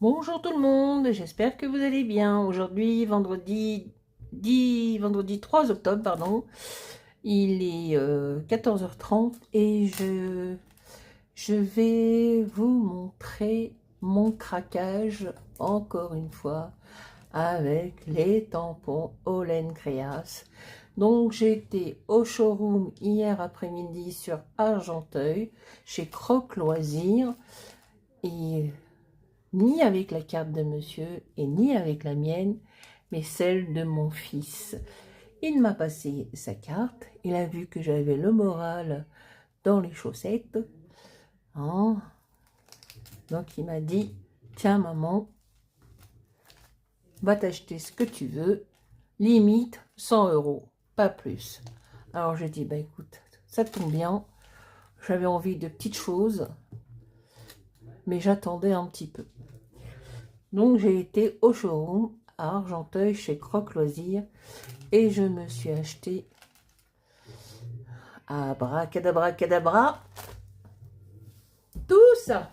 Bonjour tout le monde, j'espère que vous allez bien. Aujourd'hui, vendredi 3 octobre, pardon. Il est 14h30 et je vais vous montrer mon craquage, encore une fois, avec les tampons Holland Créas. Donc j'ai été au showroom hier après-midi sur Argenteuil, chez Croc Loisirs, et ni avec la carte de monsieur et ni avec la mienne, mais celle de mon fils. Il m'a passé sa carte, il a vu que j'avais le moral dans les chaussettes, hein. Donc il m'a dit, tiens maman, va t'acheter ce que tu veux, limite 100 €, pas plus. Alors j'ai dit, bah écoute, ça tombe bien, j'avais envie de petites choses, mais j'attendais un petit peu. Donc j'ai été au showroom à Argenteuil chez Croc Loisirs et je me suis acheté abracadabra cadabra tout ça.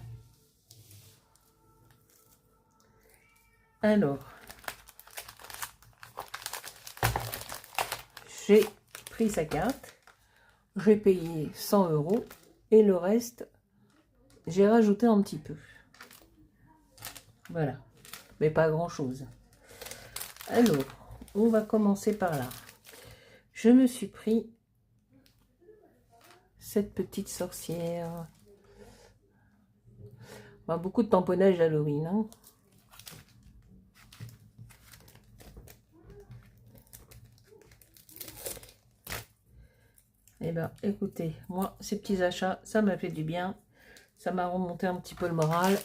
Alors j'ai pris sa carte, j'ai payé 100 € et le reste j'ai rajouté un petit peu. Voilà, mais pas grand chose. Alors on va commencer par là. Je me suis pris cette petite sorcière. Enfin, beaucoup de tamponnage d'Halloween, hein. Eh bien, écoutez, moi, ces petits achats, ça m'a fait du bien. Ça m'a remonté un petit peu le moral.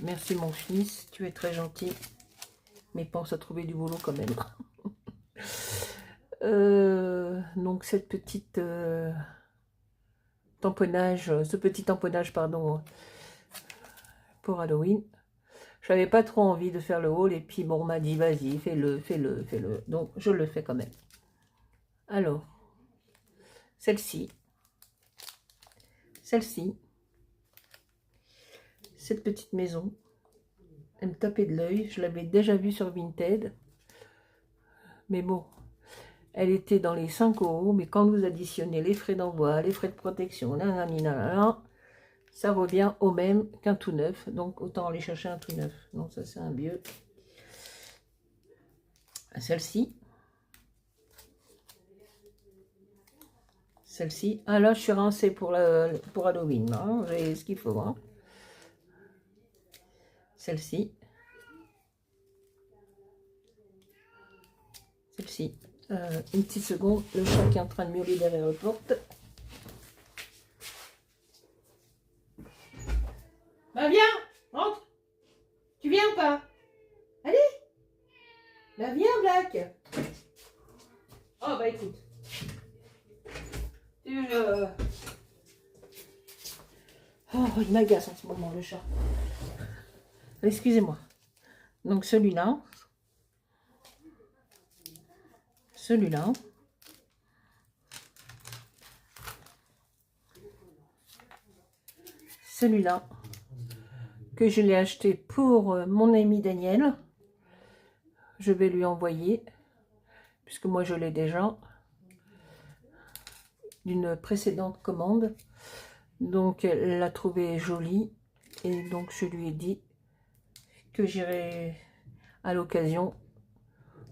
Merci mon fils, tu es très gentil. Mais pense à trouver du boulot quand même. Donc cette petite ce petit tamponnage, pardon, pour Halloween. J'avais pas trop envie de faire le haul et puis bon, on m'a dit vas-y, fais-le, fais-le, fais-le. Donc je le fais quand même. Alors, celle-ci, cette petite maison, elle me tapait de l'œil. Je l'avais déjà vue sur Vinted. Mais bon, elle était dans les 5 €. Mais quand vous additionnez les frais d'envoi, les frais de protection, ça revient au même qu'un tout neuf. Donc autant aller chercher un tout neuf. Donc ça c'est un vieux. Celle-ci. Celle-ci. Ah là, je suis rincée pour Halloween. Hein. J'ai ce qu'il faut. Hein. Celle-ci. Celle-ci. Une petite seconde. Le chat qui est en train de miauler derrière la porte. Bah viens, rentre. Tu viens ou pas? Allez. Bah viens, Black. Oh bah écoute. Oh, il m'agace en ce moment, le chat. Excusez-moi. Donc celui-là. Celui-là. Celui-là. Que je l'ai acheté pour mon ami Daniel. Je vais lui envoyer. Puisque moi je l'ai déjà. D'une précédente commande. Donc elle l'a trouvé jolie. Et donc je lui ai dit que j'irai à l'occasion.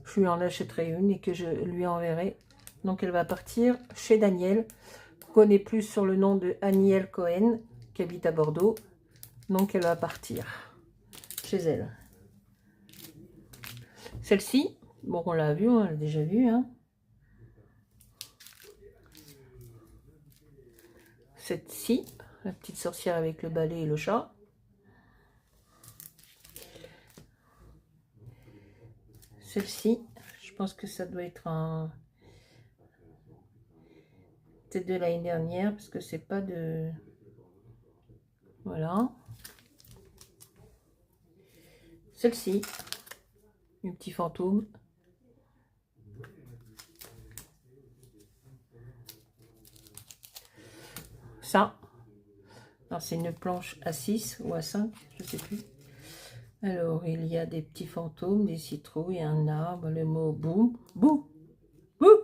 Je lui en achèterai une et que je lui enverrai. Donc elle va partir chez Daniel. On connaît plus sur le nom de Aniel Cohen, qui habite à Bordeaux. Donc elle va partir chez elle. Celle-ci, bon on l'a vue, on l'a déjà vue. Hein. Cette-ci, la petite sorcière avec le balai et le chat. Celle-ci, je pense que ça doit être un... peut-être de l'année dernière, parce que c'est pas de... Voilà. Celle-ci, un petit fantôme. Ça, Alors, c'est une planche à 6 ou à 5, je ne sais plus. Alors, il y a des petits fantômes, des citrouilles, un arbre, le mot boum, boum, boum.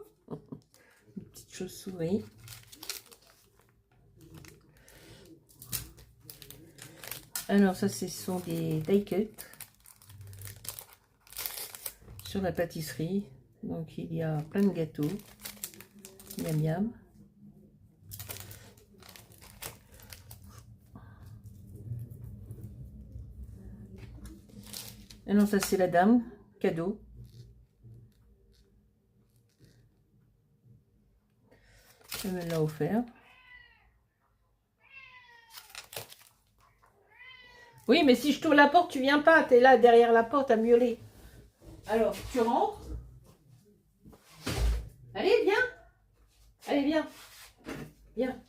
Une petite chauve-souris. Alors, ça, ce sont des die cuts sur la pâtisserie. Donc, il y a plein de gâteaux. Miam miam. Alors, ça, c'est la dame, cadeau. Elle me l'a offert. Oui, mais si je t'ouvre la porte, tu viens pas. Tu es là, derrière la porte, à miauler. Alors, tu rentres. Allez, viens. Allez, viens. Viens.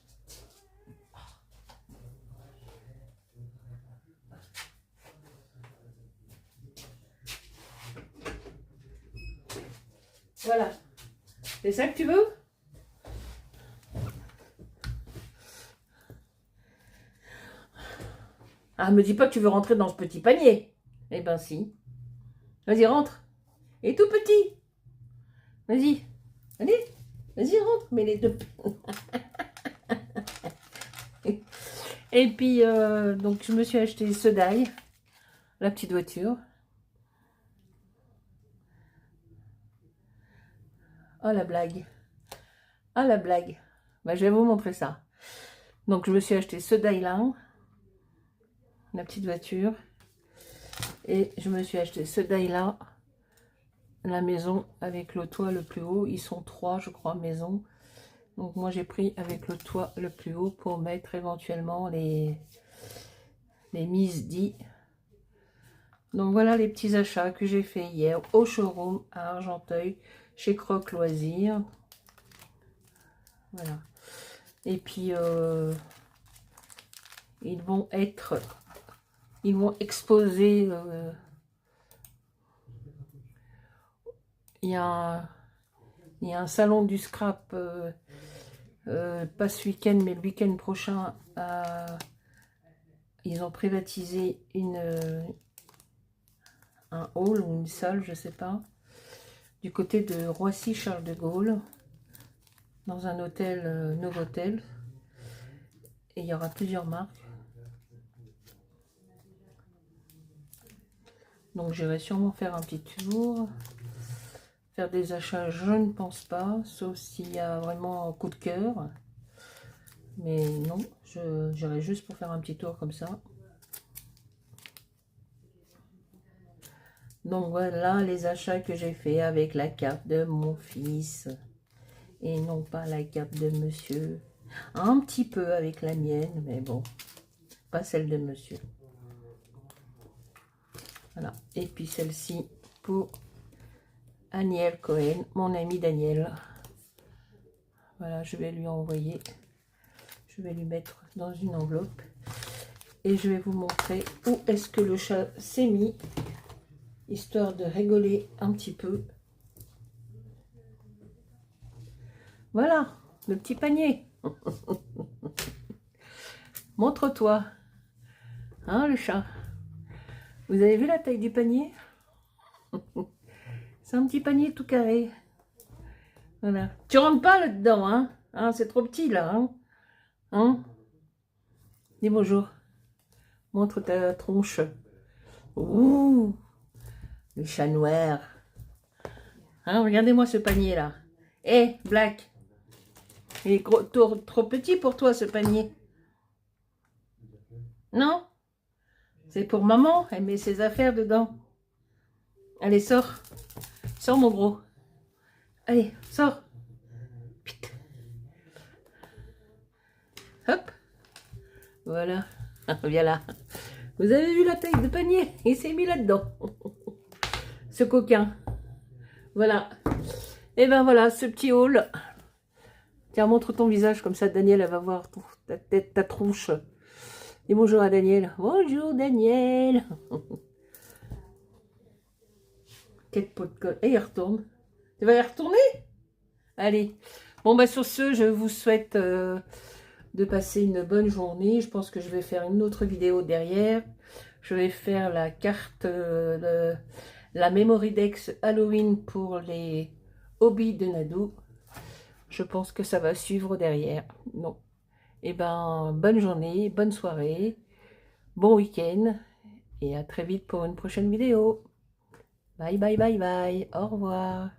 Voilà. C'est ça que tu veux? Ah, me dis pas que tu veux rentrer dans ce petit panier. Eh ben si. Vas-y, rentre. Et tout petit. Vas-y. Allez. Vas-y, rentre. Mais les deux. Et puis, donc, je me suis acheté ce die. La petite voiture. Oh, la blague. Ah, la blague. Bah, je vais vous montrer ça. Donc, je me suis acheté ce die-là. La petite voiture. Et je me suis acheté ce die-là. La maison avec le toit le plus haut. Ils sont 3, je crois, maisons. Donc, moi, j'ai pris avec le toit le plus haut pour mettre éventuellement les mises-dits. Donc, voilà les petits achats que j'ai fait hier au showroom à Argenteuil, chez Croc Loisirs. Voilà. Et puis, ils vont exposer. Il y a un salon du scrap, pas ce week-end, mais le week-end prochain. Ils ont privatisé un hall ou une salle, je sais pas, du côté de Roissy-Charles de Gaulle, dans un hôtel, Novotel. Et il y aura plusieurs marques. Donc j'irai sûrement faire un petit tour. Faire des achats, je ne pense pas, sauf s'il y a vraiment un coup de cœur. Mais non, j'irai juste pour faire un petit tour comme ça. Donc voilà les achats que j'ai fait avec la carte de mon fils. Et non pas la carte de monsieur. Un petit peu avec la mienne, mais bon, pas celle de monsieur. Voilà. Et puis celle-ci pour Aniel Cohen, mon ami Daniel. Voilà, je vais lui envoyer. Je vais lui mettre dans une enveloppe. Et je vais vous montrer où est-ce que le chat s'est mis. Histoire de rigoler un petit peu. Voilà, le petit panier. Montre-toi. Hein, le chat. Vous avez vu la taille du panier? C'est un petit panier tout carré. Voilà. Tu rentres pas là-dedans, hein, c'est trop petit, là. Hein? Dis bonjour. Montre ta tronche. Ouh, le chat noir. Hein, regardez-moi ce panier-là. Eh, Black. Il est trop petit pour toi, ce panier. Non? C'est pour maman, elle met ses affaires dedans. Allez, sors. Sors, mon gros. Allez, sors. Vite. Hop. Voilà. Viens là. Vous avez vu la taille de panier? Il s'est mis là-dedans. Ce coquin. Voilà. Et ben voilà, ce petit haul. Tiens, montre ton visage, comme ça, Daniel, elle va voir ta tête, ta tronche. Dis bonjour à Daniel. Bonjour, Daniel. Quel pot de colle. Et il retourne. Tu vas y retourner? Allez. Bon, bah sur ce, je vous souhaite de passer une bonne journée. Je pense que je vais faire une autre vidéo derrière. Je vais faire la carte, la Memory Dex Halloween pour les hobbies de Nadou. Je pense que ça va suivre derrière. Non. Eh ben, bonne journée, bonne soirée, bon week-end et à très vite pour une prochaine vidéo. Bye bye bye bye. Au revoir.